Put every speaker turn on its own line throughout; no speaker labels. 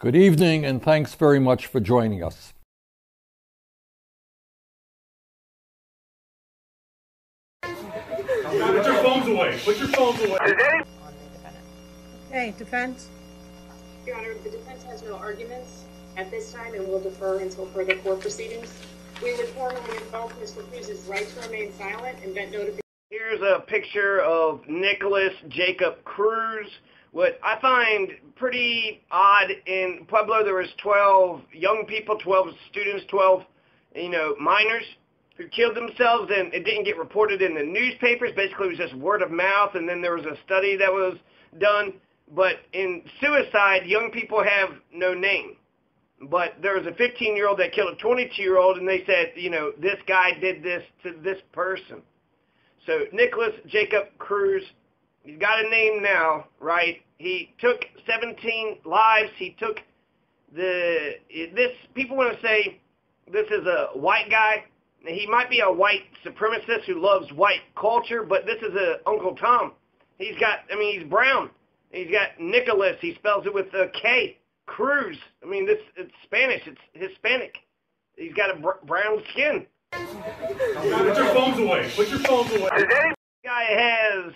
Good evening, and thanks very much for joining us.
Put your phones away. Put your phones away.
Okay, defense.
Your Honor, the defense has no arguments at this time and will defer until further court proceedings. We would formally invoke Mr. Cruz's right to remain silent and vet notification.
Here's a picture of Nikolas Jacob Cruz. What I find pretty odd, in Pueblo there was 12 young people, 12 students, 12 minors who killed themselves, and it didn't get reported in the newspapers. Basically, it was just word of mouth, and then there was a study that was done. But in suicide, young people have no name. But there was a 15-year-old that killed a 22-year-old, and they said, this guy did this to this person. So Nikolas Jacob Cruz, he's got a name now, right? He took 17 lives. He took people want to say this is a white guy. He might be a white supremacist who loves white culture, but this is a Uncle Tom. He's brown. He's got Nikolas. He spells it with a K. Cruz. It's Spanish. It's Hispanic. He's got a brown skin.
Put your phones away. Put your phones away.
This guy has,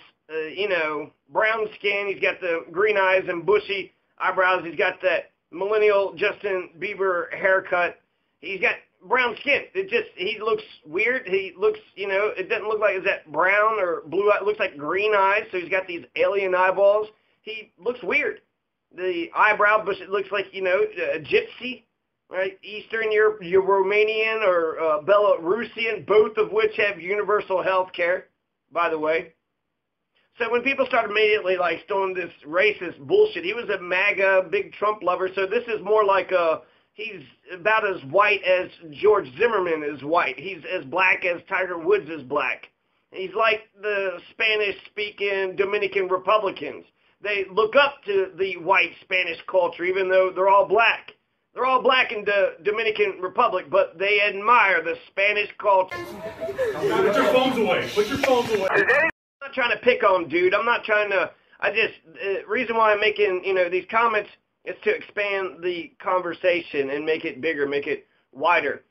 brown skin. He's got the green eyes and bushy eyebrows. He's got that millennial Justin Bieber haircut. He's got brown skin. He looks weird. He looks, it doesn't look like, is that brown or blue? It looks like green eyes. So he's got these alien eyeballs. He looks weird. The eyebrow bush, it looks like, a gypsy, right? Eastern Europe, Romanian or Belarusian, both of which have universal health care, by the way. So when people start immediately throwing this racist bullshit, he was a MAGA, big Trump lover, so this is more like he's about as white as George Zimmerman is white. He's as black as Tiger Woods is black. He's like the Spanish-speaking Dominican Republicans. They look up to the white Spanish culture, even though they're all black. They're all black in the Dominican Republic, but they admire the Spanish culture.
Put your phones away. Put your phones away.
I'm not trying to pick on dude. I'm not trying to. Reason why I'm making, these comments is to expand the conversation and make it bigger, make it wider.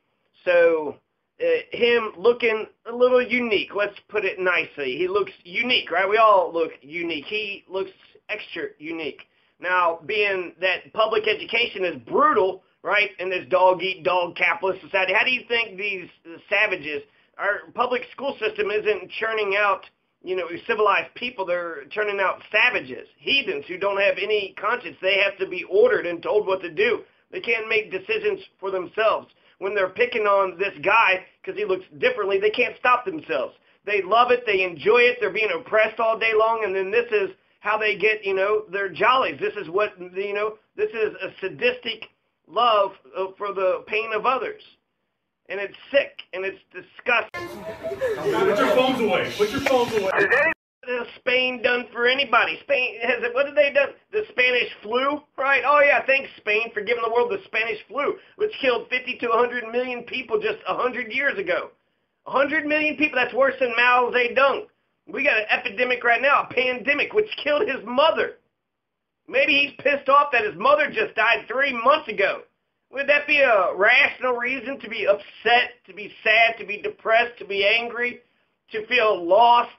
So, him looking a little unique. Let's put it nicely. He looks unique, right? We all look unique. He looks extra unique. Now, being that public education is brutal, right, in this dog-eat-dog capitalist society, how do you think these savages, our public school system isn't churning out, civilized people? They're turning out savages, heathens who don't have any conscience. They have to be ordered and told what to do. They can't make decisions for themselves. When they're picking on this guy because he looks differently, they can't stop themselves. They love it. They enjoy it. They're being oppressed all day long, and then this is how they get, their jollies. This is what, this is a sadistic love for the pain of others. And it's sick, and it's disgusting.
Put your phones away. Put your phones away.
What has Spain done for anybody? What have they done? The Spanish flu, right? Oh, yeah, thanks, Spain, for giving the world the Spanish flu, which killed 50 to 100 million people just 100 years ago. 100 million people, that's worse than Mao Zedong. We got an epidemic right now, a pandemic, which killed his mother. Maybe he's pissed off that his mother just died 3 months ago. Would that be a rational reason to be upset, to be sad, to be depressed, to be angry, to feel lost,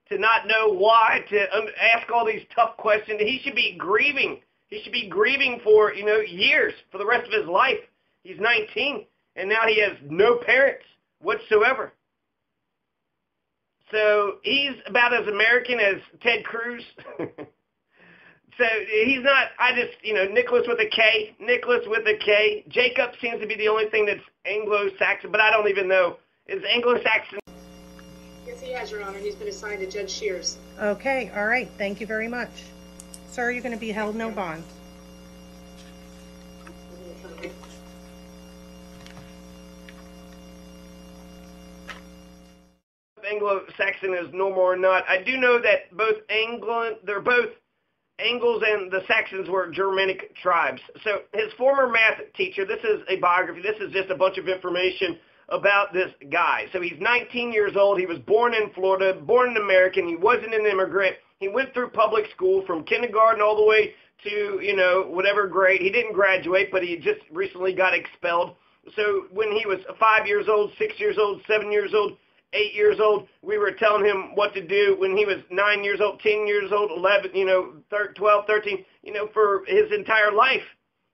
to not know why, to ask all these tough questions? He should be grieving. He should be grieving for, years, for the rest of his life. He's 19, and now he has no parents whatsoever. So he's about as American as Ted Cruz. So he's not, Nikolas with a K. Nikolas with a K. Jacob seems to be the only thing that's Anglo-Saxon, but I don't even know. Is Anglo-Saxon?
Yes, he has, Your Honor. He's been assigned to Judge Shears.
Okay, all right. Thank you very much. Sir, you're going to be held no bond.
Anglo-Saxon is normal or not. I do know that they're both Angles and the Saxons were Germanic tribes. So his former math teacher, this is a biography, this is just a bunch of information about this guy. So he's 19 years old. He was born in Florida, born an American. He wasn't an immigrant. He went through public school from kindergarten all the way to, whatever grade. He didn't graduate, but he just recently got expelled. So when he was 5 years old, 6 years old, 7 years old, 8 years old, we were telling him what to do. When he was 9 years old, 10 years old, 11, 12, 13, for his entire life.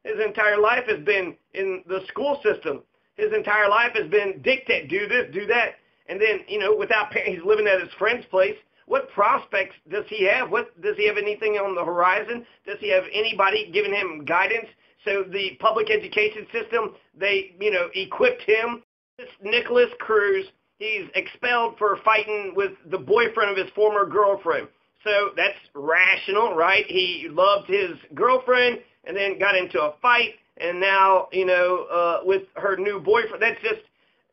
His entire life has been in the school system. His entire life has been dictate, do this, do that. And then, without parents, he's living at his friend's place. What prospects does he have? Does he have anything on the horizon? Does he have anybody giving him guidance? So the public education system, they, equipped him. This Nikolas Cruz, he's expelled for fighting with the boyfriend of his former girlfriend. So that's rational, right? He loved his girlfriend and then got into a fight, and now, with her new boyfriend. That's just,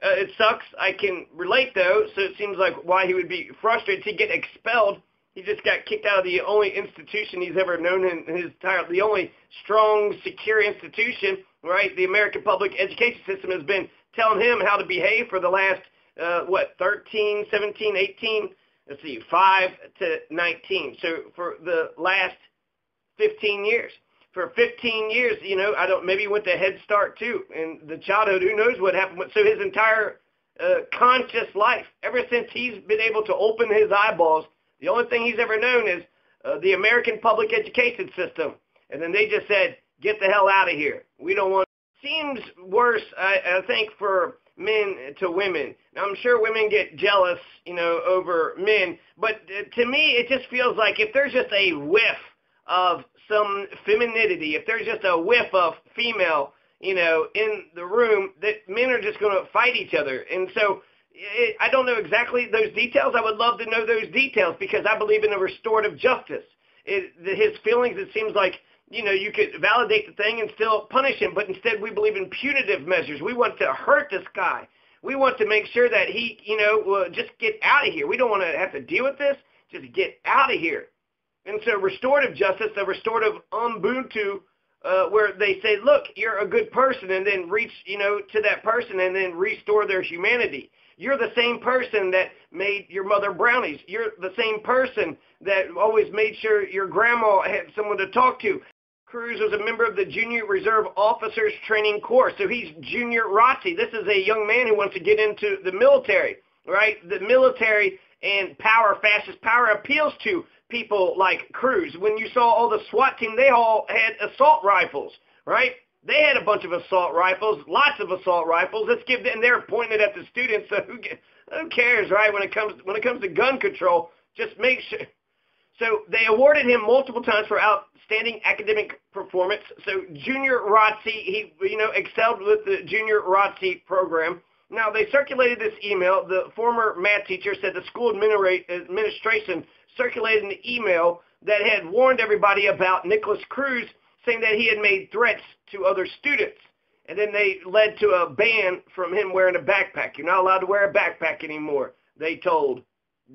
it sucks. I can relate, though, so it seems like why he would be frustrated to get expelled. He just got kicked out of the only institution he's ever known in his entire, the only strong, secure institution, right? The American public education system has been telling him how to behave for the last, 13, 17, 18, 5 to 19. So for the last 15 years. For 15 years, maybe he went to Head Start too, and the childhood, who knows what happened. So his entire conscious life, ever since he's been able to open his eyeballs, the only thing he's ever known is the American public education system. And then they just said, get the hell out of here. We don't want. Seems worse, I think, for men to women. Now, I'm sure women get jealous, over men, but to me, it just feels like if there's just a whiff of some femininity, if there's just a whiff of female, in the room, that men are just going to fight each other. And so I don't know exactly those details. I would love to know those details because I believe in a restorative justice. His feelings, it seems like, you could validate the thing and still punish him, but instead we believe in punitive measures. We want to hurt this guy. We want to make sure that he, just get out of here. We don't want to have to deal with this. Just get out of here. And so restorative justice, the restorative Ubuntu, where they say, look, you're a good person, and then reach, to that person and then restore their humanity. You're the same person that made your mother brownies. You're the same person that always made sure your grandma had someone to talk to. Cruz was a member of the Junior Reserve Officers Training Corps, so he's Junior ROTC. This is a young man who wants to get into the military, right? The military and power, fascist power, appeals to people like Cruz. When you saw all the SWAT team, they all had assault rifles, right? They had a bunch of assault rifles, lots of assault rifles. Let's give them, and they're pointed at the students. So who cares, right? When it comes to gun control, just make sure. So they awarded him multiple times for outstanding academic performance. So Junior ROTC, he excelled with the Junior ROTC program. Now they circulated this email. The former math teacher said the school administration circulated an email that had warned everybody about Nikolas Cruz, saying that he had made threats to other students. And then they led to a ban from him wearing a backpack. You're not allowed to wear a backpack anymore, they told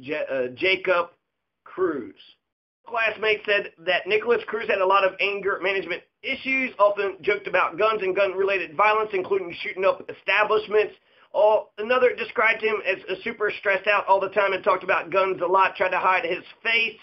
Jacob Cruz. Classmates said that Nikolas Cruz had a lot of anger management issues, often joked about guns and gun-related violence, including shooting up establishments. Another described him as a super stressed out all the time and talked about guns a lot, tried to hide his face.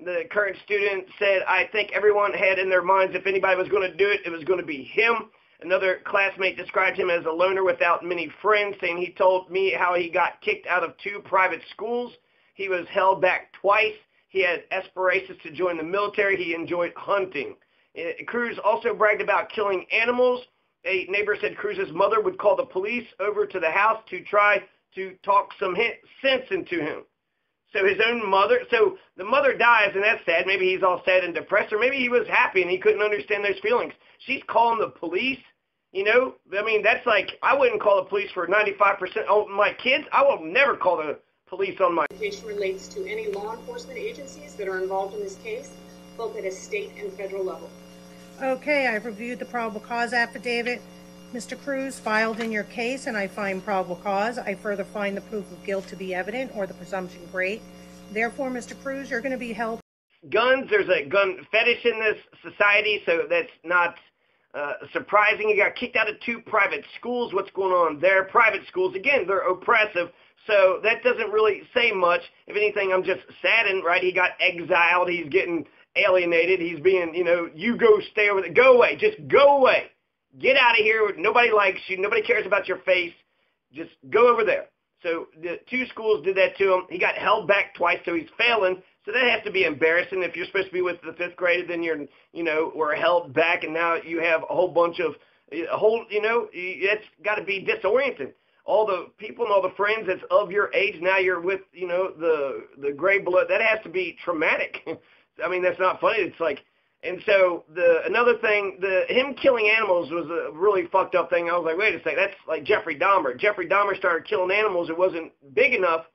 The current student said, I think everyone had in their minds if anybody was going to do it, it was going to be him. Another classmate described him as a loner without many friends, saying he told me how he got kicked out of 2 private schools. He was held back twice. He had aspirations to join the military. He enjoyed hunting. Cruz also bragged about killing animals. A neighbor said Cruz's mother would call the police over to the house to try to talk some sense into him. So his own mother, so the mother dies, and that's sad. Maybe he's all sad and depressed, or maybe he was happy and he couldn't understand those feelings. She's calling the police, that's like, I wouldn't call the police for 95% of my kids. I will never call the police on my.
Case relates to any law enforcement agencies that are involved in this case, both at a state and federal level.
Okay, I've reviewed the probable cause affidavit. Mr. Cruz filed in your case, and I find probable cause. I further find the proof of guilt to be evident or the presumption great. Therefore, Mr. Cruz, you're going to be held.
Guns, there's a gun fetish in this society, so that's not surprising. He got kicked out of 2 private schools. What's going on there? Private schools, again, they're oppressive, so that doesn't really say much. If anything, I'm just saddened, right? He got exiled. He's getting alienated. He's being, you go stay over there. Go away. Just go away. Get out of here. Nobody likes you. Nobody cares about your face. Just go over there. So the 2 schools did that to him. He got held back twice, so he's failing. So that has to be embarrassing. If you're supposed to be with the 5th grader, then we're held back, and now you have a whole bunch of, that's got to be disorienting. All the people and all the friends that's of your age, now you're with, the gray blood. That has to be traumatic. I mean, that's not funny. It's like, and so another thing, him killing animals was a really fucked up thing. I was like, wait a second, that's like Jeffrey Dahmer. Jeffrey Dahmer started killing animals. It wasn't big enough,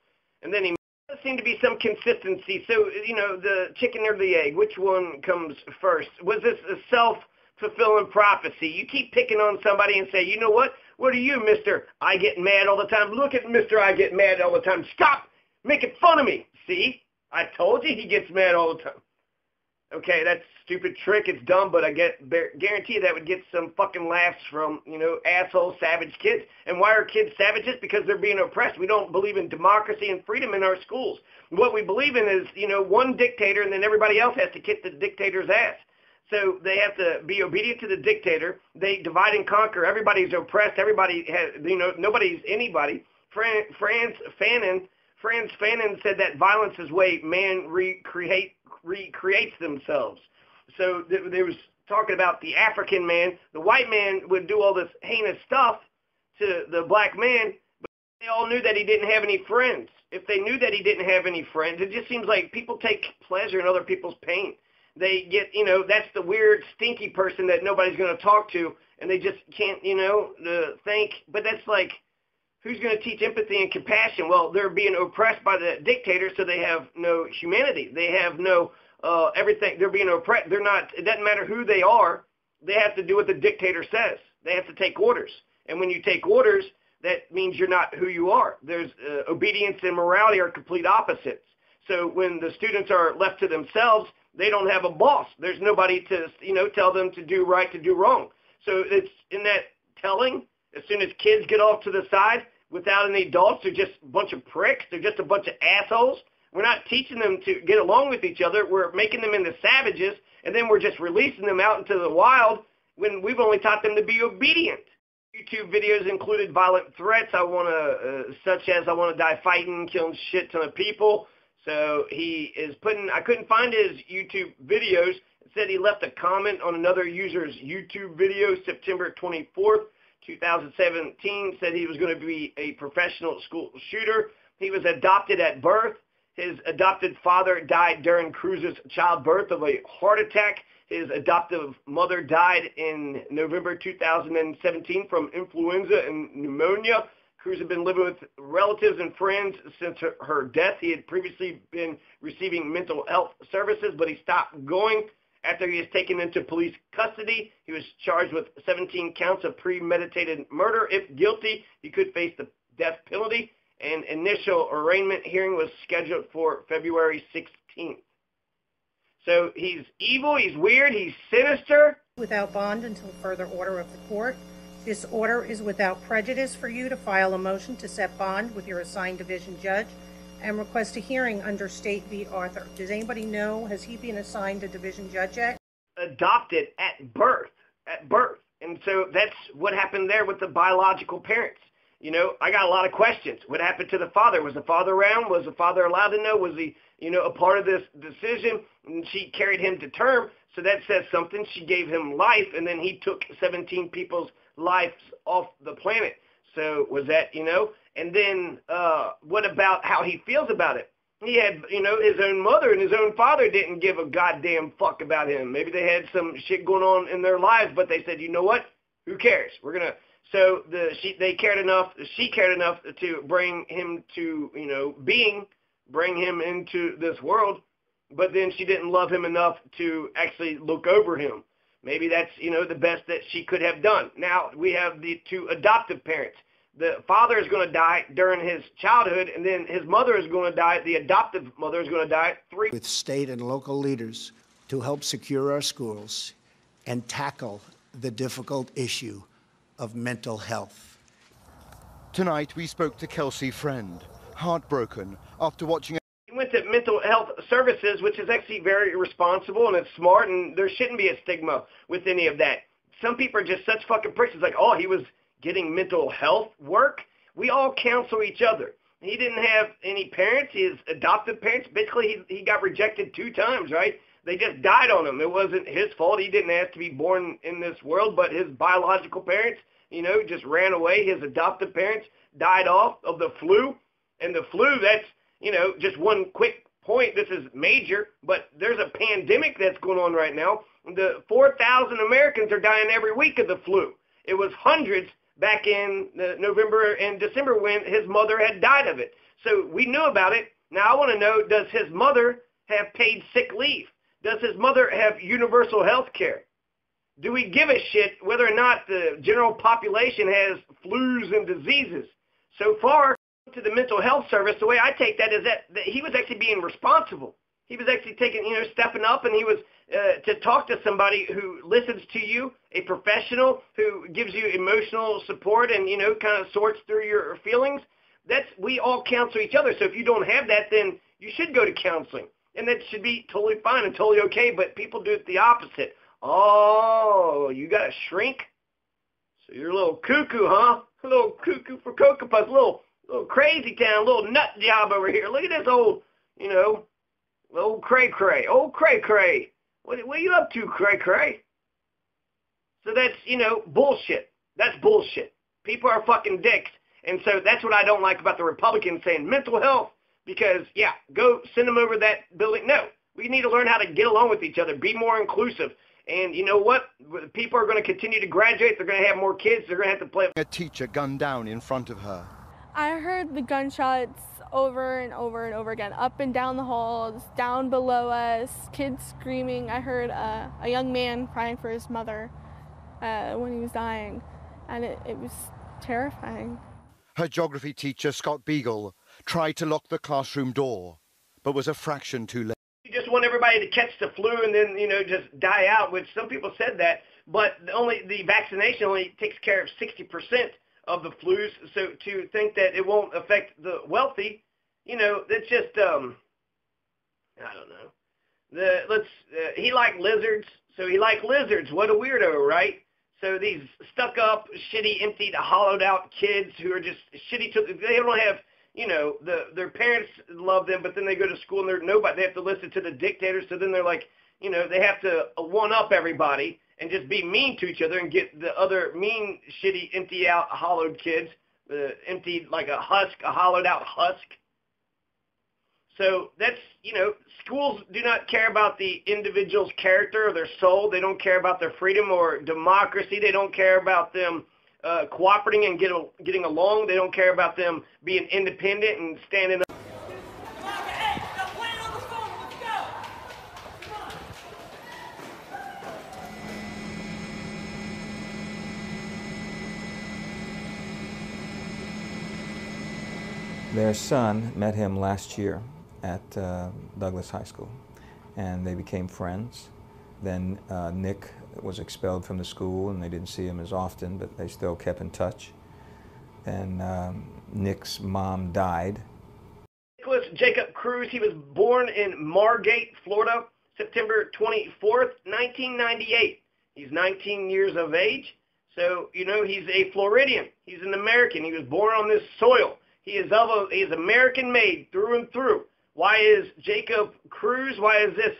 and then he seemed to be some consistency. So, the chicken or the egg, which one comes first? Was this a self-fulfilling prophecy? You keep picking on somebody and say, you know what? What are you, Mr. I get mad all the time? Look at Mr. I get mad all the time. Stop making fun of me. See? I told you he gets mad all the time. Okay, that's a stupid trick. It's dumb, but I guarantee you that would get some fucking laughs from, asshole, savage kids. And why are kids savages? Because they're being oppressed. We don't believe in democracy and freedom in our schools. What we believe in is, one dictator, and then everybody else has to kick the dictator's ass. So they have to be obedient to the dictator. They divide and conquer. Everybody's oppressed. Everybody has, nobody's anybody. Franz Fanon said that violence is the way man recreates themselves. So they was talking about the African man. The white man would do all this heinous stuff to the black man, but they all knew that he didn't have any friends. If they knew that he didn't have any friends, it just seems like people take pleasure in other people's pain. They get, that's the weird, stinky person that nobody's going to talk to, and they just can't, think. But that's like, who's going to teach empathy and compassion? Well, they're being oppressed by the dictator, so they have no humanity. They have no everything. They're being oppressed. They're not. It doesn't matter who they are. They have to do what the dictator says. They have to take orders. And when you take orders, that means you're not who you are. There's obedience and morality are complete opposites. So when the students are left to themselves, they don't have a boss. There's nobody to, tell them to do right, to do wrong. So it's in that telling. As soon as kids get off to the side without any adults, they're just a bunch of pricks. They're just a bunch of assholes. We're not teaching them to get along with each other. We're making them into savages, and then we're just releasing them out into the wild when we've only taught them to be obedient. YouTube videos included violent threats. Such as I want to die fighting, killing shit ton of people. So he is I couldn't find his YouTube videos. It said he left a comment on another user's YouTube video September 24th. 2017, said he was going to be a professional school shooter. He was adopted at birth. His adopted father died during Cruz's childbirth of a heart attack. His adoptive mother died in November 2017 from influenza and pneumonia. Cruz had been living with relatives and friends since her death. He had previously been receiving mental health services, but he stopped going. After he was taken into police custody, he was charged with 17 counts of premeditated murder. If guilty, he could face the death penalty. An initial arraignment hearing was scheduled for February 16th. So he's evil, he's weird, he's sinister.
Without bond until further order of the court. This order is without prejudice for you to file a motion to set bond with your assigned division judge and request a hearing under State v. Arthur. Does anybody know, has he been assigned a division judge yet?
Adopted at birth. And so that's what happened there with the biological parents. I got a lot of questions. What happened to the father? Was the father around? Was the father allowed to know? Was he, a part of this decision? And she carried him to term, so that says something. She gave him life, and then he took 17 people's lives off the planet. So was that, And then what about how he feels about it? He had, his own mother and his own father didn't give a goddamn fuck about him. Maybe they had some shit going on in their lives, but they said, you know what? Who cares? We're going to. So she cared enough to bring him to, bring him into this world, but then she didn't love him enough to actually look over him. Maybe that's, the best that she could have done. Now we have the 2 adoptive parents. The father is going to die during his childhood, and then his mother is going to die. The adoptive mother is going to die 3.
With state and local leaders to help secure our schools and tackle the difficult issue of mental health.
Tonight we spoke to KELSEY Friend, heartbroken after watching.
He went to mental health services, which is actually very responsible and it's smart, and there shouldn't be a stigma with any of that. Some people are just such fucking pricks. It's like, oh, he was getting mental health work. We all counsel each other. He didn't have any parents. His adoptive parents, basically, he got rejected 2 times, right? They just died on him. It wasn't his fault. He didn't ask to be born in this world, but his biological parents, you know, just ran away. His adoptive parents died off of the flu. And the flu, that's, you know, just one quick point. This is major, but there's a pandemic that's going on right now. The 4,000 Americans are dying every week of the flu. It was hundreds back in November and December when his mother had died of it. So we knew about it. Now I want to know, does his mother have paid sick leave? Does his mother have universal health care? Do we give a shit whether or not the general population has flus and diseases? So far, to the mental health service, the way I take that is that he was actually being responsible. He was actually taking, you know, stepping up, and he was to talk to somebody who listens to you, a professional who gives you emotional support and, you know, kind of sorts through your feelings. We all counsel each other. So if you don't have that, then you should go to counseling. And that should be totally fine and totally okay, but people do it the opposite. Oh, you got a shrink? So you're a little cuckoo, huh? A little cuckoo for Cocoa Puffs, a little crazy town, little nut job over here. Look at this old, you know, old cray-cray. Old cray-cray. What are you up to, cray-cray? So that's, you know, bullshit. That's bullshit. People are fucking dicks. And so that's what I don't like about the Republicans saying mental health. Because, yeah, go send them over that building. No, we need to learn how to get along with each other, be more inclusive. And you know what? People are going to continue to graduate. They're going to have more kids. They're going to have to play.
A teacher gunned down in front of her.
I heard the gunshots over and over and over again, up and down the halls, down below us, kids screaming. I heard a young man crying for his mother when he was dying, and it was terrifying.
Her geography teacher, Scott Beagle, tried to lock the classroom door, but was a fraction too late.
You just want everybody to catch the flu and then, you know, just die out, which some people said that, but the vaccination only takes care of 60% of the flus. So to think that it won't affect the wealthy, you know, that's just, I don't know. He liked lizards, so he liked lizards. What a weirdo, right? So these stuck-up, shitty, emptied, hollowed-out kids who are just shitty. They don't have, you know, their parents love them, but then they go to school and they're nobody. They have to listen to the dictators. So then they're like, you know, they have to one-up everybody and just be mean to each other and get the other mean, shitty, empty-out, hollowed kids, emptied like a husk, a hollowed-out husk. So that's, you know, schools do not care about the individual's character or their soul. They don't care about their freedom or democracy. They don't care about them cooperating and getting along. They don't care about them being independent and standing up.
Their son met him last year at Douglas High School, and they became friends. Then Nick was expelled from the school, and they didn't see him as often, but they still kept in touch. And Nick's mom died.
Nikolas Jacob Cruz, he was born in Margate, Florida, September 24th, 1998. He's 19 years of age, so, you know, he's a Floridian. He's an American. He was born on this soil. He is American-made through and through. Why is Jacob Cruz? Why is this,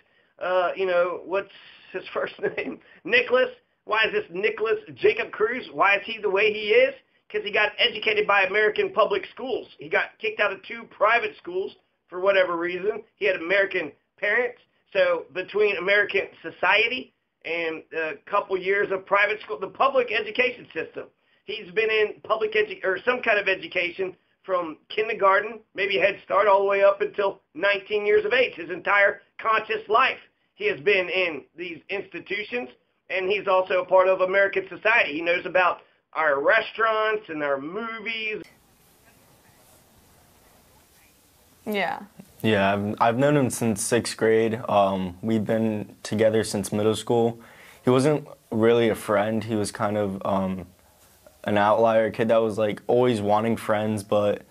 you know, what's his first name? Nikolas. Why is this Nikolas Jacob Cruz? Why is he the way he is? Because he got educated by American public schools. He got kicked out of 2 private schools for whatever reason. He had American parents. So between American society and a couple years of private school, the public education system, he's been in public or some kind of education from kindergarten, maybe Head Start, all the way up until 19 years of age. His entire conscious life, he has been in these institutions, and he's also a part of American society. He knows about our restaurants and our movies.
Yeah.
Yeah, I've known him since 6th grade. We've been together since middle school. he wasn't really a friend. He was kind of an outlier, a kid that was like always wanting friends, but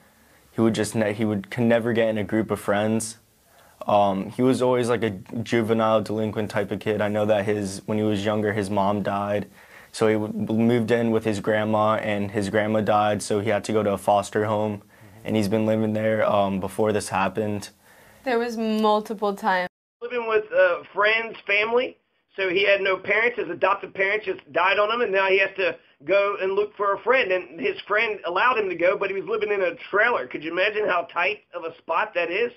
he would could never get in a group of friends. He was always like a juvenile delinquent type of kid. I know that when he was younger, his mom died. So he moved in with his grandma, and his grandma died, so he had to go to a foster home. And he's been living there before this happened.
There was multiple times.
Living with friends, family. So he had no parents. His adoptive parents just died on him, and now he has to go and look for a friend. And his friend allowed him to go, but he was living in a trailer. Could you imagine how tight of a spot that is?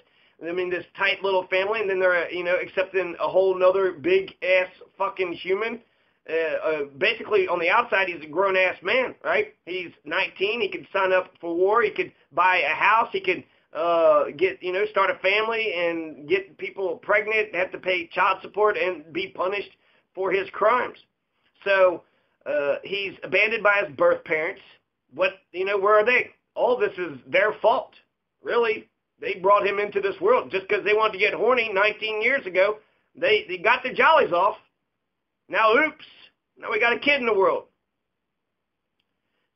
I mean, this tight little family, and then they're, accepting a whole nother big-ass fucking human. Basically, on the outside, he's a grown-ass man, right? He's 19. He could sign up for war. He could buy a house. He could start a family and get people pregnant, have to pay child support, and be punished for his crimes. So he's abandoned by his birth parents. Where are they? All this is their fault, really. They brought him into this world just because they wanted to get horny 19 years ago. They got their jollies off. Now, oops, now we got a kid in the world.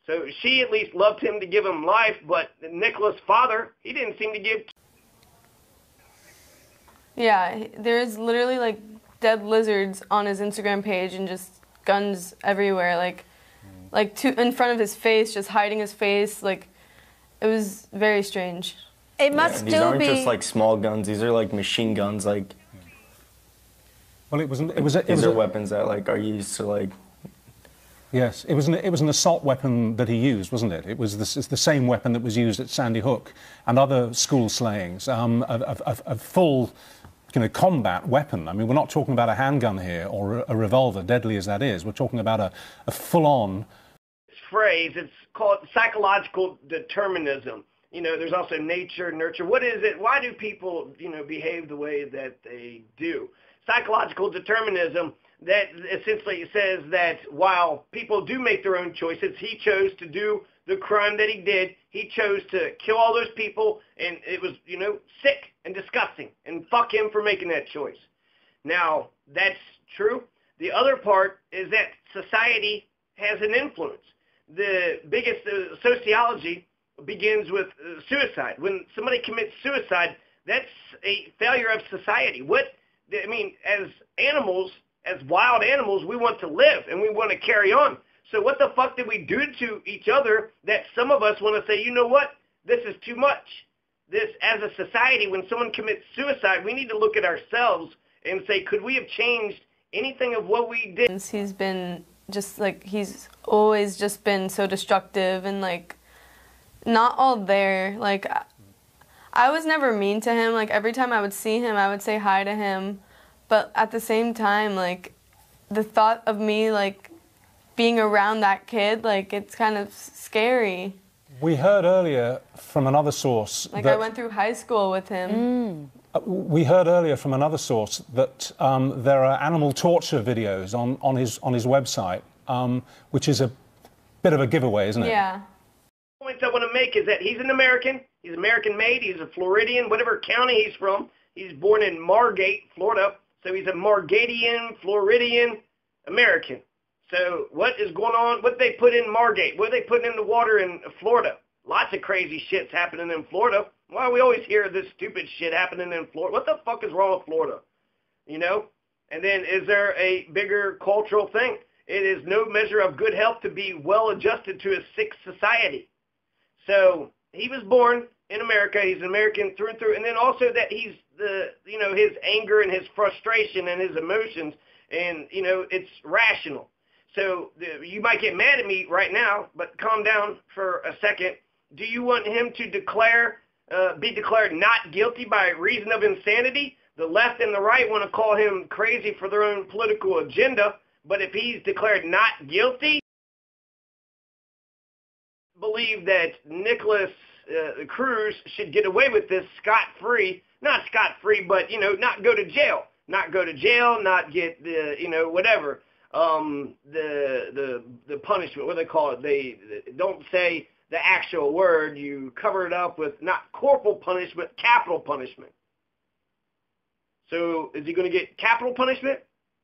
So she at least loved him to give him life, but Nikolas' father, he didn't seem to give.
Yeah, there's literally like dead lizards on his Instagram page and just guns everywhere, in front of his face, just hiding his face. Like, it was very strange.
It must
these aren't just like small guns. These are like machine guns. Like,
well,
these are weapons that like are used to like.
Yes, it was an assault weapon that he used, wasn't it? It's the same weapon that was used at Sandy Hook and other school slayings. A full, combat weapon. I mean, we're not talking about a handgun here or a revolver, deadly as that is. We're talking about a full-on
phrase. It's called psychological determinism. There's also nature, nurture. What is it? Why do people, behave the way that they do? Psychological determinism, that essentially says that while people do make their own choices, he chose to do the crime that he did. He chose to kill all those people, and it was, sick and disgusting, and fuck him for making that choice. Now, that's true. The other part is that society has an influence. The biggest sociology begins with suicide. When somebody commits suicide, that's a failure of society. As animals, as wild animals, we want to live and we want to carry on. So what the fuck did we do to each other that some of us want to say, you know what, this is too much? This, as a society, when someone commits suicide, we need to look at ourselves and say, could we have changed anything of what we did?
He's been he's always just been so destructive and not all there. I was never mean to him. Every time I would see him, I would say hi to him. But at the same time, the thought of me, being around that kid, it's kind of scary.
We heard earlier from another source
I went through high school with him.
We heard earlier from another source that there are animal torture videos on his website, which is a bit of a giveaway, isn't it?
Yeah.
The point I want to make is that he's an American. He's American-made. He's a Floridian, whatever county he's from. He's born in Margate, Florida. So he's a Margatian, Floridian American. So what is going on? What they put in Margate? What are they putting in the water in Florida? Lots of crazy shit's happening in Florida. Why do we always hear this stupid shit happening in Florida? What the fuck is wrong with Florida? And then is there a bigger cultural thing? It is no measure of good health to be well adjusted to a sick society. So he was born in America. He's an American through and through. And then also that he's his anger and his frustration and his emotions, and, it's rational. So you might get mad at me right now, but calm down for a second. Do you want him to be declared not guilty by reason of insanity? The left and the right want to call him crazy for their own political agenda, but if he's declared not guilty, believe that Nikolas Cruz should get away with this scot-free, not scot-free, but, not go to jail. Not go to jail, not get the, whatever, the punishment, what do they call it? They don't say the actual word. You cover it up with not corporal punishment, capital punishment. So is he going to get capital punishment?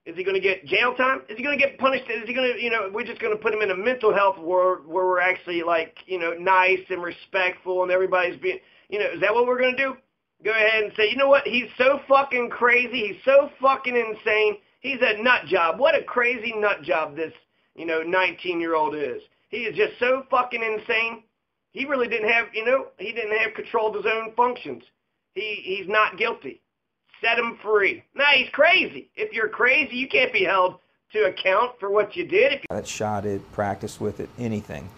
Is he going to get jail time? Is he going to get punished? Is he going to, we're just going to put him in a mental health ward where we're actually like, nice and respectful and everybody's being, is that what we're going to do? Go ahead and say, you know what? He's so fucking crazy. He's so fucking insane. He's a nut job. What a crazy nut job this, 19-year-old is. He is just so fucking insane. He really didn't have, he didn't have control of his own functions. He's not guilty. Set him free. No, he's crazy. If you're crazy, you can't be held to account for what you did.
That shot it, practiced with it, anything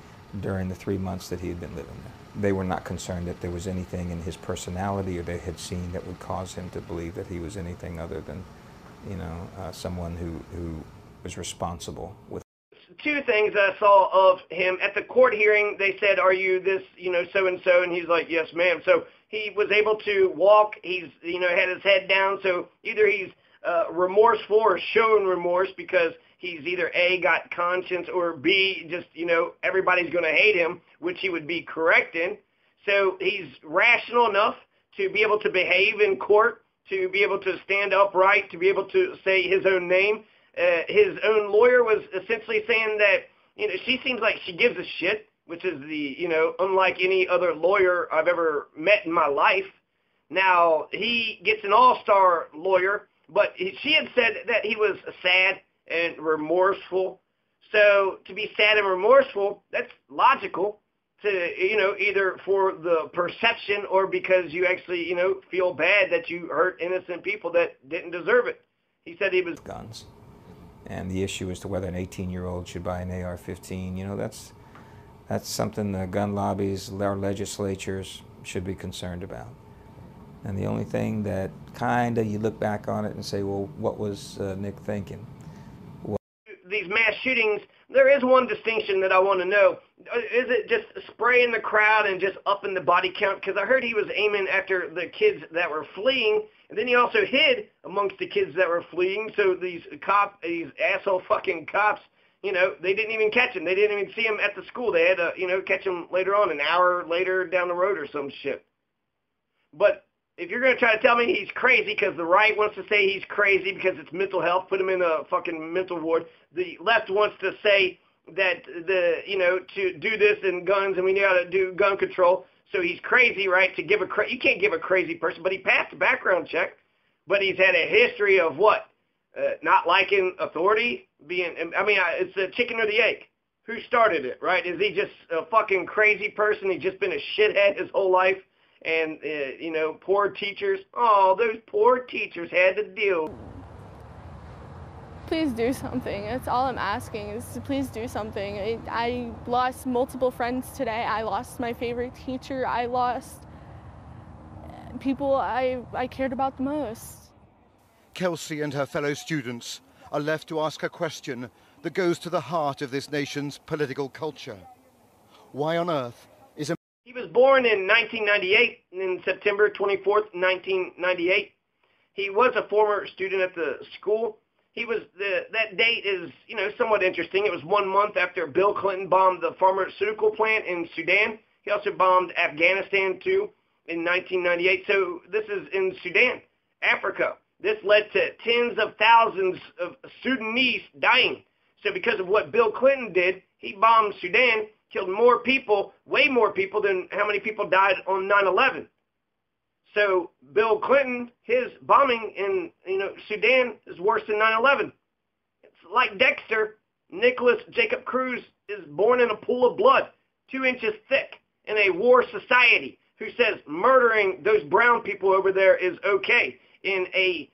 during the 3 months that he had been living there. They were not concerned that there was anything in his personality or they had seen that would cause him to believe that he was anything other than, someone who was responsible with.
Two things I saw of him at the court hearing. They said, "Are you this, so-and-so?" And he's like, "Yes, ma'am." So he was able to walk. He's, had his head down. So either he's remorseful or showing remorse because he's either A, got conscience, or B, just, everybody's going to hate him, which he would be correct in. So he's rational enough to be able to behave in court, to be able to stand upright, to be able to say his own name. His own lawyer was essentially saying that, she seems like she gives a shit, which is the, unlike any other lawyer I've ever met in my life. Now, he gets an all-star lawyer, but she had said that he was sad and remorseful. So to be sad and remorseful, that's logical to, either for the perception or because you actually, feel bad that you hurt innocent people that didn't deserve it. He said he was...
Guns. And the issue as to whether an 18-year-old should buy an AR-15, that's something the gun lobbies, our legislatures should be concerned about. And the only thing that kind of you look back on it and say, well, what was Nick thinking?
These mass shootings, there is one distinction that I want to know. Is it just spraying the crowd and just upping the body count? Because I heard he was aiming after the kids that were fleeing, and then he also hid amongst the kids that were fleeing. So these asshole fucking cops, they didn't even catch him. They didn't even see him at the school. They had to, catch him later on, an hour later down the road or some shit. But if you're going to try to tell me he's crazy because the right wants to say he's crazy because it's mental health, put him in a fucking mental ward. The left wants to say that to do this in guns and we know how to do gun control. So he's crazy, right? You can't give a crazy person, but he passed the background check. But he's had a history of what? Not liking authority, it's the chicken or the egg. Who started it, right? Is he just a fucking crazy person? He's just been a shithead his whole life? And, poor teachers. Oh, those poor teachers had to deal.
Please do something. That's all I'm asking is to please do something. I lost multiple friends today. I lost my favorite teacher. I lost people I cared about the most.
KELSEY and her fellow students are left to ask a question that goes to the heart of this nation's political culture. Why on earth is a...
He was born in 1998, in September 24th, 1998. He was a former student at the school. That date is, somewhat interesting. It was 1 month after Bill Clinton bombed the pharmaceutical plant in Sudan. He also bombed Afghanistan, too, in 1998. So this is in Sudan, Africa. This led to tens of thousands of Sudanese dying. So because of what Bill Clinton did, he bombed Sudan, killed more people, way more people than how many people died on 9/11. So Bill Clinton, his bombing in Sudan is worse than 9/11. It's like Dexter. Nikolas Jacob Cruz is born in a pool of blood, 2 inches thick, in a war society who says murdering those brown people over there is okay. In a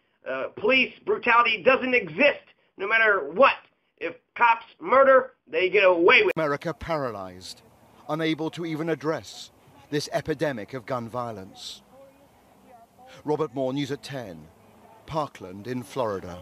police brutality doesn't exist, no matter what. If cops murder, they get away with it.
America paralyzed, unable to even address this epidemic of gun violence. Robert Moore, News at 10, Parkland in Florida.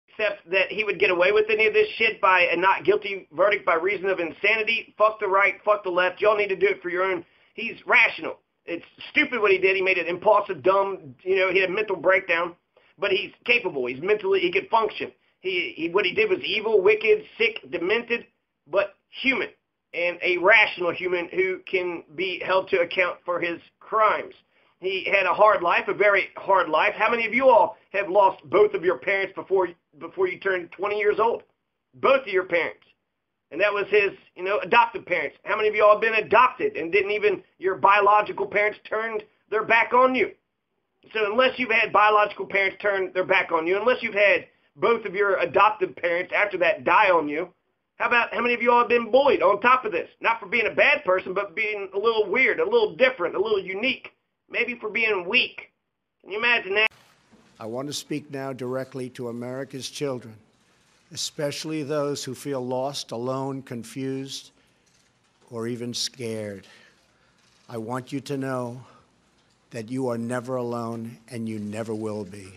Except that he would get away with any of this shit by a not guilty verdict by reason of insanity. Fuck the right, fuck the left. Y'all need to do it for your own. He's rational. It's stupid what he did. He made it impulsive, dumb. He had a mental breakdown. But he's capable. He could function. What he did was evil, wicked, sick, demented, but human. And a rational human who can be held to account for his crimes. He had a hard life, a very hard life. How many of you all have lost both of your parents before you turned 20 years old? Both of your parents. And that was his, adoptive parents. How many of you all have been adopted and didn't even your biological parents turned their back on you? So unless you've had biological parents turn their back on you, unless you've had both of your adoptive parents after that die on you, how many of you all have been bullied on top of this? Not for being a bad person, but being a little weird, a little different, a little unique, maybe for being weak. Can you imagine that?
I want to speak now directly to America's children, especially those who feel lost, alone, confused, or even scared. I want you to know that you are never alone and you never will be.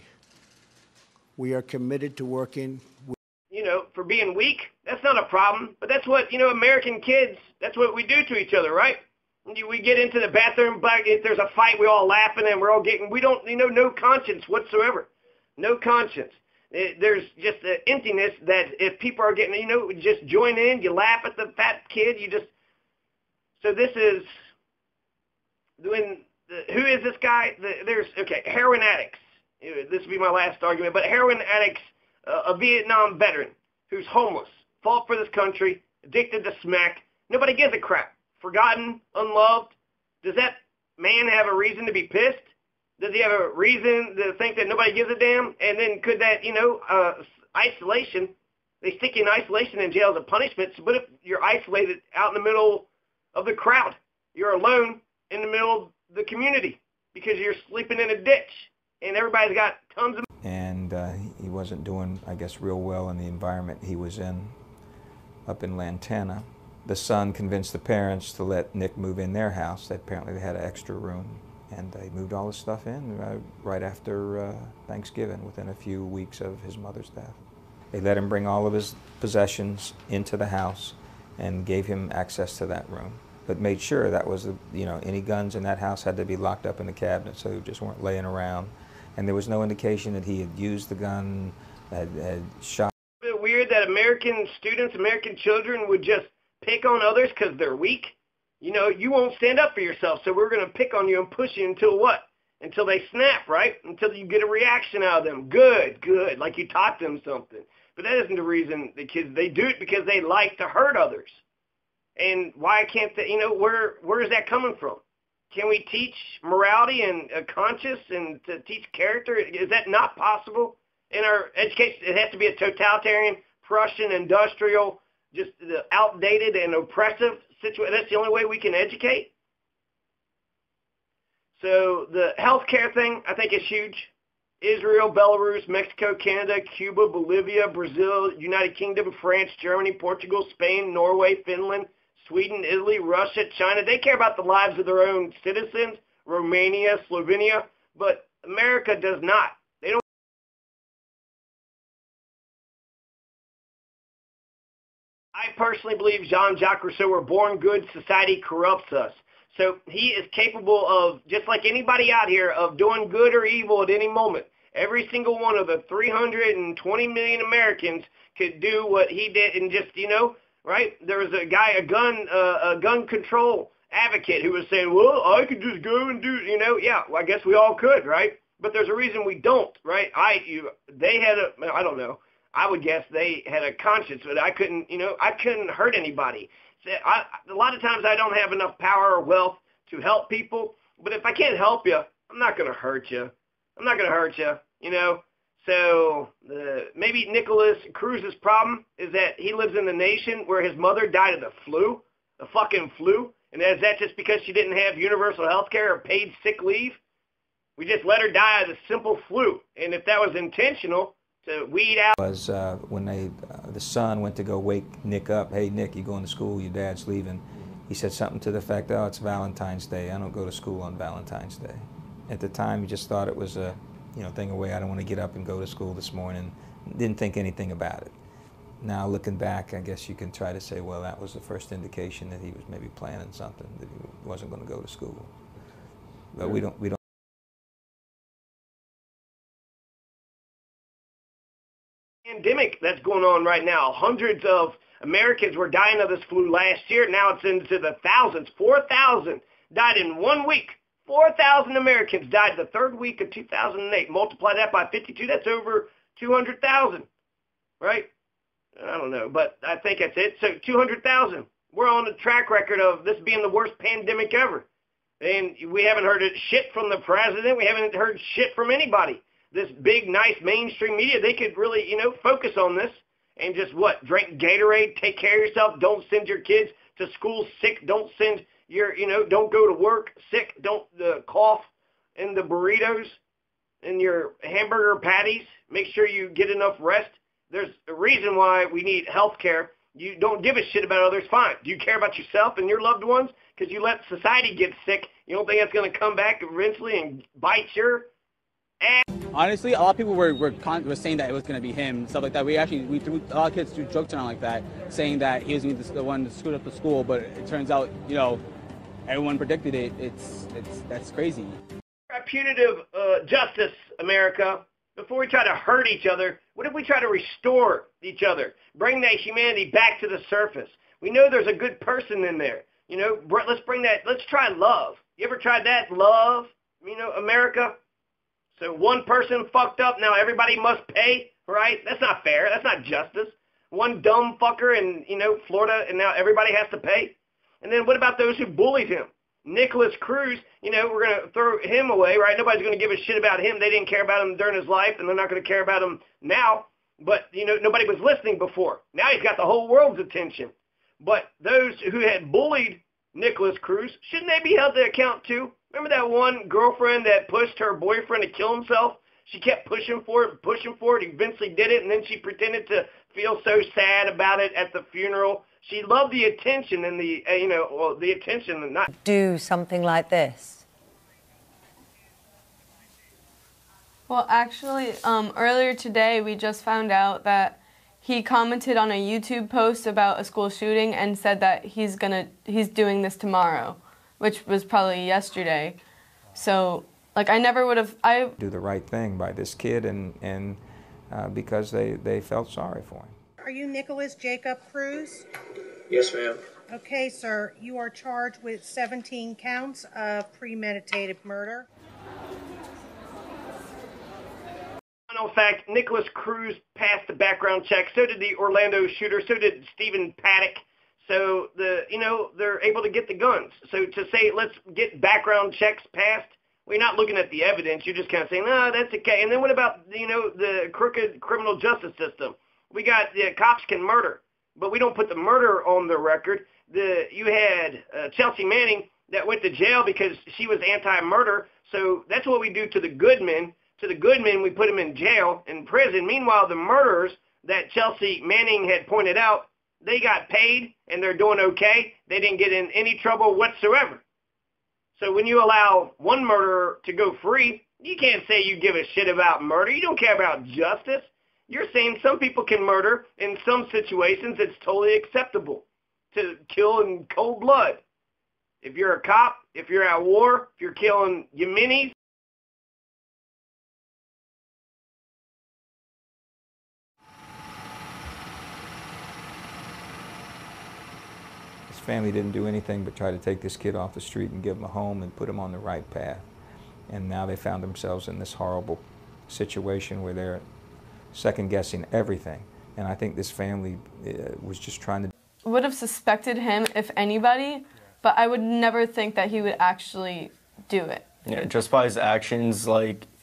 We are committed to working with
for being weak, that's not a problem. But that's what, American kids, that's what we do to each other, right? We get into the bathroom, if there's a fight, we all laughing and we're all we don't, no conscience whatsoever. No conscience. There's just an emptiness that if people are getting, just join in, you laugh at the fat kid, so this is, who is this guy? Heroin addicts. This will be my last argument, but heroin addicts, a Vietnam veteran who's homeless, fought for this country, addicted to smack. Nobody gives a crap. Forgotten, unloved. Does that man have a reason to be pissed? Does he have a reason to think that nobody gives a damn? And then could that, isolation, they stick you in isolation in jail as a punishment. So what if you're isolated out in the middle of the crowd? You're alone in the middle of the community because you're sleeping in a ditch and everybody's got tons of...
And he wasn't doing, I guess, real well in the environment he was in up in Lantana. The son convinced the parents to let Nick move in their house. Apparently they had an extra room, and they moved all his stuff in right after Thanksgiving, within a few weeks of his mother's death. They let him bring all of his possessions into the house and gave him access to that room, but made sure that was, any guns in that house had to be locked up in the cabinet so they just weren't laying around. And there was no indication that he had used the gun, had shot.
Is it weird that American students, American children would just pick on others because they're weak? You won't stand up for yourself, so we're going to pick on you and push you until what? Until they snap, right? Until you get a reaction out of them. Good, like you taught them something. But that isn't the reason the kids, they do it because they like to hurt others. And why can't they, where is that coming from? Can we teach morality and conscience and to teach character? Is that not possible in our education? It has to be a totalitarian, Prussian, industrial, just outdated and oppressive situation. That's the only way we can educate. So the healthcare thing, I think, is huge. Israel, Belarus, Mexico, Canada, Cuba, Bolivia, Brazil, United Kingdom, France, Germany, Portugal, Spain, Norway, Finland, Sweden, Italy, Russia, China. They care about the lives of their own citizens. Romania, Slovenia, but America does not. They don't. I personally believe Jean-Jacques Rousseau, we're born good, society corrupts us. So he is capable of, just like anybody out here, of doing good or evil at any moment. Every single one of the 320 million Americans could do what he did and just, right? There was a guy, a gun control advocate who was saying, well, I could just go and do, yeah, well, I guess we all could, right? But there's a reason we don't, right? They had I don't know. I would guess they had a conscience, but I couldn't, I couldn't hurt anybody. A lot of times I don't have enough power or wealth to help people, but if I can't help you, I'm not going to hurt you. I'm not going to hurt you, So maybe Nikolas Cruz's problem is that he lives in a nation where his mother died of the fucking flu, and is that just because she didn't have universal health care or paid sick leave? We just let her die of the simple flu, and if that was intentional to weed out...
Was when the son went to go wake Nick up, hey Nick, you going to school, your dad's leaving. He said something to the effect, oh, it's Valentine's Day, I don't go to school on Valentine's Day. At the time, he just thought it was a thing away, I don't want to get up and go to school this morning. Didn't think anything about it. Now, looking back, I guess you can try to say, well, that was the first indication that he was maybe planning something, that he wasn't going to go to school. But we don't.
Pandemic that's going on right now. Hundreds of Americans were dying of this flu last year. Now it's into the thousands. 4,000 died in 1 week 4,000 Americans died the third week of 2008. Multiply that by 52, that's over 200,000, right? I don't know, but I think that's it. So 200,000. We're on a track record of this being the worst pandemic ever. And we haven't heard shit from the president. We haven't heard shit from anybody. This big, nice mainstream media, they could really, focus on this and just drink Gatorade, take care of yourself, don't send your kids to school sick, don't send your, don't go to work sick, don't cough in the burritos and your hamburger patties. Make sure you get enough rest. There's a reason why we need health care. You don't give a shit about others, fine. Do you care about yourself and your loved ones? Because you let society get sick. You don't think that's going to come back eventually and bite your ass?
Honestly, a lot of people were saying that it was going to be him, stuff like that. We threw a lot of kids threw jokes around like that, saying that he was going to be the one to screw up the school. But it turns out, everyone predicted it. That's crazy.
Punitive justice, America. Before we try to hurt each other, what if we try to restore each other? Bring that humanity back to the surface. We know there's a good person in there. Let's bring that. Let's try love. You ever tried that? Love, America? So one person fucked up, now everybody must pay, right? That's not fair. That's not justice. One dumb fucker in, Florida, and now everybody has to pay. And then what about those who bullied him? Nikolas Cruz, we're going to throw him away, right? Nobody's going to give a shit about him. They didn't care about him during his life, and they're not going to care about him now. But, nobody was listening before. Now he's got the whole world's attention. But those who had bullied Nikolas Cruz, shouldn't they be held to account too? Remember that one girlfriend that pushed her boyfriend to kill himself? She kept pushing for it. He eventually did it, and then she pretended to feel so sad about it at the funeral. She loved the attention and the attention and not
do something like this.
Well, actually, earlier today we just found out that he commented on a YouTube post about a school shooting and said that he's doing this tomorrow, which was probably yesterday. So, I never would have.
Do the right thing by this kid, and because they felt sorry for him.
Are you Nikolas Jacob Cruz?
Yes, ma'am.
Okay, sir. You are charged with 17 counts of premeditated murder.
In fact, Nikolas Cruz passed the background check. So did the Orlando shooter. So did Stephen Paddock. So they're able to get the guns. So to say let's get background checks passed, well, you're not looking at the evidence. You're just kind of saying, no, that's okay. And then what about the crooked criminal justice system? We got the cops can murder, but we don't put the murder on the record. You had Chelsea Manning that went to jail because she was anti-murder. So that's what we do to the good men. To the good men, we put them in jail, in prison. Meanwhile, the murderers that Chelsea Manning had pointed out, they got paid and they're doing okay. They didn't get in any trouble whatsoever. So when you allow one murderer to go free, you can't say you give a shit about murder. You don't care about justice. You're saying some people can murder. In some situations, it's totally acceptable to kill in cold blood. If you're a cop, if you're at war, if you're killing Yemenis,
Family didn't do anything but try to take this kid off the street and give him a home and put him on the right path. And now they found themselves in this horrible situation where they're second-guessing everything. And I think this family was just trying to...
Would have suspected him, if anybody, but I would never think that he would actually do it.
Yeah, just by his actions,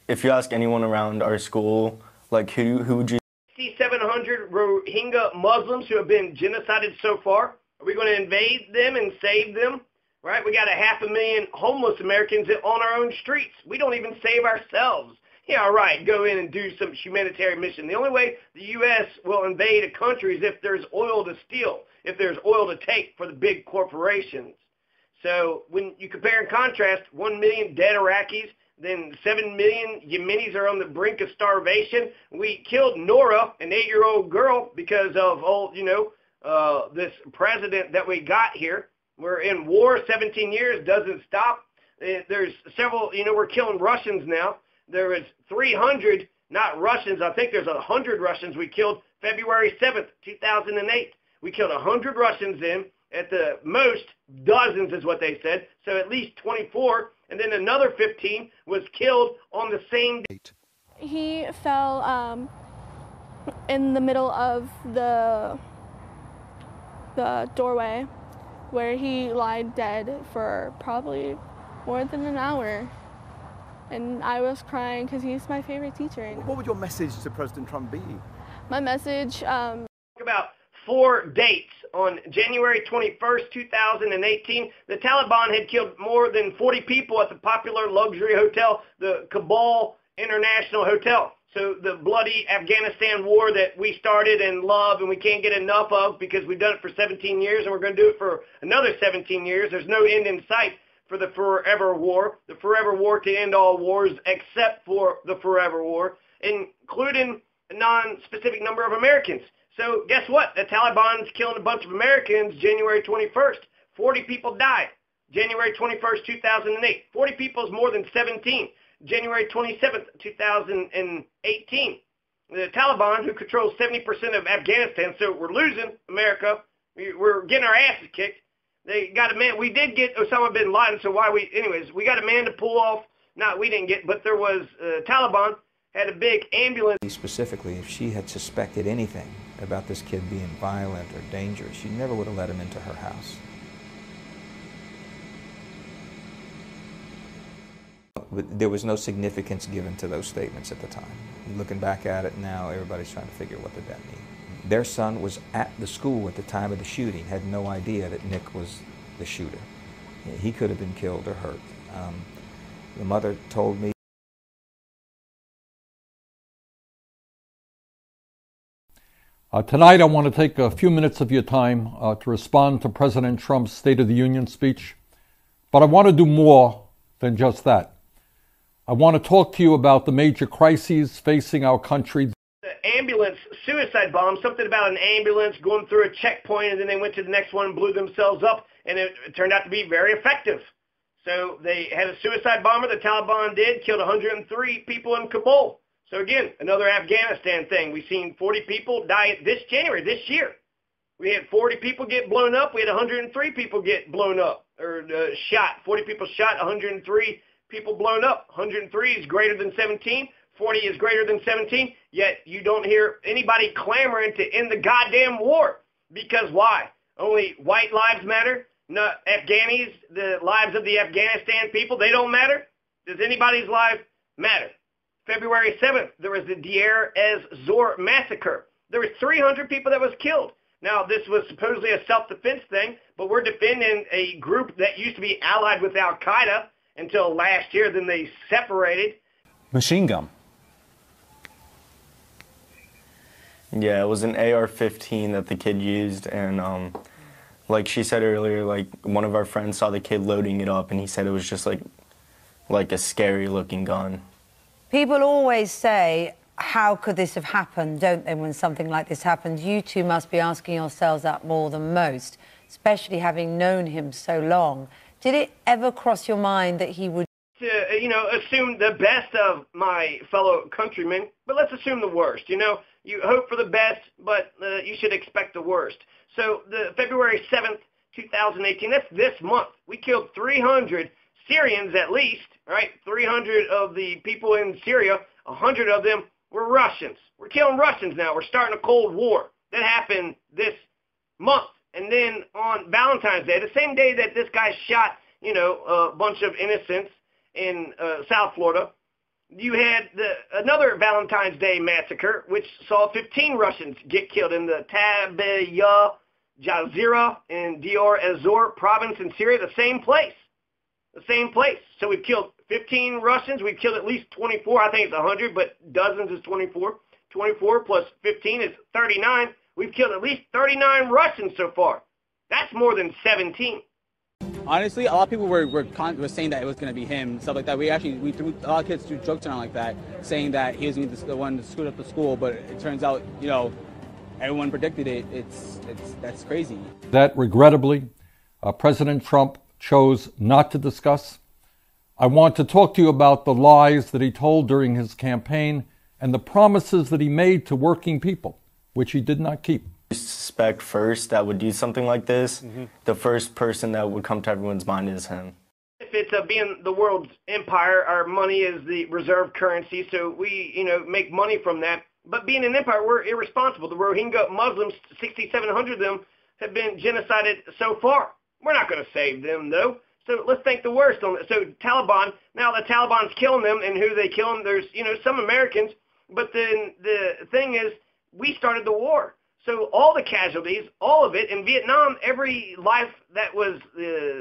if you ask anyone around our school, who would you...
6,700 Rohingya Muslims who have been genocided so far. Are we going to invade them and save them? Right? We got 500,000 homeless Americans on our own streets. We don't even save ourselves. Yeah, all right, go in and do some humanitarian mission. The only way the U.S. will invade a country is if there's oil to steal, if there's oil to take for the big corporations. So when you compare and contrast 1 million dead Iraqis, then 7 million Yemenis are on the brink of starvation. We killed Nora, an 8-year-old girl, because of this president that we got here. We're in war, 17 years, doesn't stop. There's several, we're killing Russians now. There was 300, not Russians, I think there's 100 Russians we killed February 7th, 2008. We killed 100 Russians then, At the most, dozens is what they said, so at least 24, and then another 15 was killed on the same day.
He fell in the middle of the doorway where he lied dead for probably more than an hour. And I was crying because he's my favorite teacher.
What would your message to President Trump be?
My message...
About 4 dates. On January 21st, 2018, the Taliban had killed more than 40 people at the popular luxury hotel, the Kabul International Hotel. So the bloody Afghanistan war that we started and love and we can't get enough of because we've done it for 17 years and we're going to do it for another 17 years. There's no end in sight for the forever war to end all wars except for the forever war, including a non-specific number of Americans. So guess what? The Taliban's killing a bunch of Americans January 21st. 40 people died. January 21st, 2008. 40 people is more than 17. January 27th, 2018. The Taliban, who controls 70% of Afghanistan, so we're losing America. We're getting our asses kicked. They got a man. We did get Osama bin Laden, so we got a man to pull off. Not we didn't get, but there was Taliban had a big ambulance.
Specifically, if she had suspected anything about this kid being violent or dangerous, she never would have let him into her house. But there was no significance given to those statements at the time. Looking back at it now, everybody's trying to figure what did that mean. Their son was at the school at the time of the shooting, had no idea that Nick was the shooter. He could have been killed or hurt. The mother told me.
Tonight I want to take a few minutes of your time to respond to President Trump's State of the Union speech. But I want to do more than just that. I want to talk to you about the major crises facing our country.
The ambulance suicide bomb, something about an ambulance going through a checkpoint and then they went to the next one and blew themselves up, and it turned out to be very effective. So they had a suicide bomber, the Taliban did, killed 103 people in Kabul. So again, another Afghanistan thing. We've seen 40 people die this January, this year. We had 40 people get blown up. We had 103 people get blown up or shot. 40 people shot, 103 people blown up. 103 is greater than 17. 40 is greater than 17. Yet you don't hear anybody clamoring to end the goddamn war. Because why? Only white lives matter? Not Afghanis, the lives of the Afghanistan people, they don't matter? Does anybody's life matter? February 7th, there was the Deir ez-Zor massacre. There were 300 people that was killed. Now, this was supposedly a self-defense thing, but we're defending a group that used to be allied with Al-Qaeda until last year. Then they separated.
Machine gun.
Yeah, it was an AR-15 that the kid used, and like she said earlier, like one of our friends saw the kid loading it up, and he said it was just like a scary-looking gun.
People always say, how could this have happened, don't they, when something like this happens? You two must be asking yourselves that more than most, especially having known him so long. Did it ever cross your mind that he would...
assume the best of my fellow countrymen, but let's assume the worst. You hope for the best, but you should expect the worst. So the February 7th, 2018, that's this month. We killed 300 Syrians at least, right? 300 of the people in Syria, 100 of them were Russians. We're killing Russians now. We're starting a Cold War. That happened this month. And then on Valentine's Day, the same day that this guy shot, a bunch of innocents in South Florida, you had another Valentine's Day massacre, which saw 15 Russians get killed in the Tabiya Jazira in Deir ez-Zor province in Syria, the same place. The same place. So we've killed 15 Russians. We've killed at least 24. I think it's 100, but dozens is 24. 24 plus 15 is 39. We've killed at least 39 Russians so far. That's more than 17.
Honestly, a lot of people were saying that it was going to be him, stuff like that. We threw a lot of kids threw jokes around like that, saying that he was going to be the one to screw up the school. But it turns out, everyone predicted it. That's crazy.
That regrettably, President Trump chose not to discuss. I want to talk to you about the lies that he told during his campaign and the promises that he made to working people, which he did not keep.
Suspect first that would do something like this, the first person that would come to everyone's mind is him.
If it's being the world's empire, our money is the reserve currency, so we, make money from that. But being an empire, we're irresponsible. The Rohingya Muslims, 6,700 of them, have been genocided so far. We're not going to save them, though. So let's think the worst on it. So Taliban, now the Taliban's killing them, and who they kill them, there's, some Americans. But then the thing is, we started the war. So all the casualties, all of it, in Vietnam, every life that was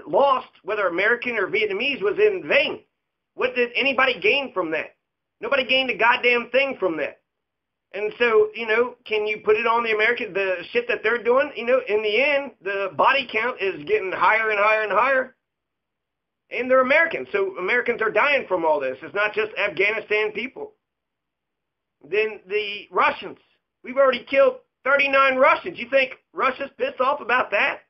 lost, whether American or Vietnamese, was in vain. What did anybody gain from that? Nobody gained a goddamn thing from that. And so, can you put it on the American, the shit that they're doing? In the end, the body count is getting higher and higher and higher. And they're Americans, so Americans are dying from all this. It's not just Afghanistan people. Then the Russians. We've already killed 39 Russians. You think Russia's pissed off about that?